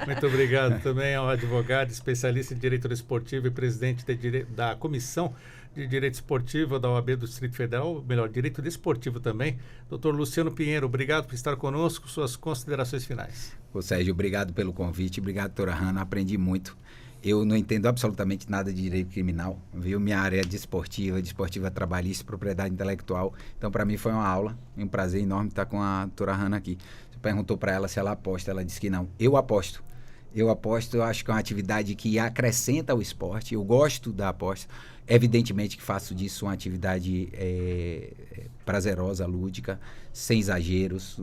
A: Muito obrigado também ao advogado, especialista em direito esportivo e presidente da Comissão de Direito Esportivo da OAB do Distrito Federal, melhor, Direito Desportivo também, Dr. Luciano Pinheiro. Obrigado por estar conosco, suas considerações finais.
C: Ô Sérgio, obrigado pelo convite, obrigado, doutora Hanna, aprendi muito. Eu não entendo absolutamente nada de direito criminal, viu? Minha área é desportiva trabalhista, propriedade intelectual. Então, para mim foi uma aula, um prazer enorme estar com a doutora Hanna aqui. Você perguntou para ela se ela aposta, ela disse que não. Eu aposto, eu acho que é uma atividade que acrescenta ao esporte, eu gosto da aposta. Evidentemente que faço disso uma atividade prazerosa, lúdica, sem exageros,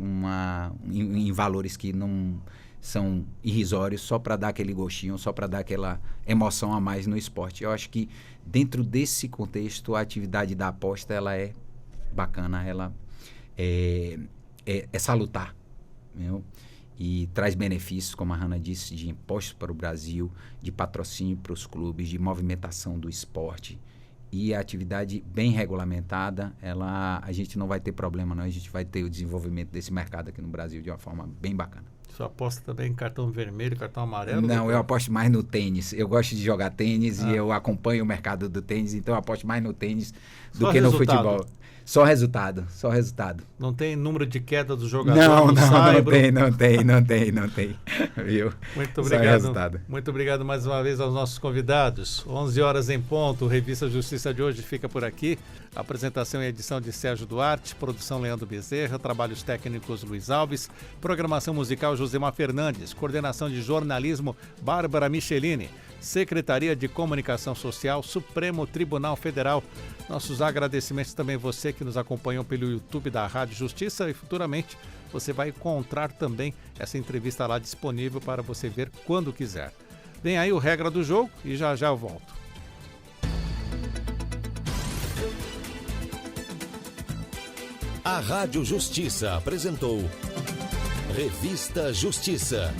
C: em valores que não são irrisórios, só para dar aquele gostinho, só para dar aquela emoção a mais no esporte. Eu acho que dentro desse contexto, a atividade da aposta ela é bacana, ela é salutar, viu? E traz benefícios, como a Hanna disse, de impostos para o Brasil, de patrocínio para os clubes, de movimentação do esporte. E a atividade bem regulamentada, a gente não vai ter problema, não. A gente vai ter o desenvolvimento desse mercado aqui no Brasil de uma forma bem bacana.
A: Você aposta também em cartão vermelho, cartão amarelo?
C: Não, eu aposto mais no tênis. Eu gosto de jogar tênis e eu acompanho o mercado do tênis, então eu aposto mais no tênis do que no futebol. Só resultado.
A: Não tem número de queda do jogador?
C: Não tem. Viu?
A: Muito obrigado. Muito obrigado mais uma vez aos nossos convidados. 11 horas em ponto, Revista Justiça de hoje fica por aqui. Apresentação e edição de Sérgio Duarte, produção Leandro Bezerra, trabalhos técnicos Luiz Alves, programação musical Josemar Fernandes, coordenação de jornalismo Bárbara Michelini, Secretaria de Comunicação Social, Supremo Tribunal Federal. Nossos agradecimentos também você que nos acompanhou pelo YouTube da Rádio Justiça e futuramente você vai encontrar também essa entrevista lá disponível para você ver quando quiser. Vem aí o Regra do Jogo e já eu volto.
D: A Rádio Justiça apresentou Revista Justiça.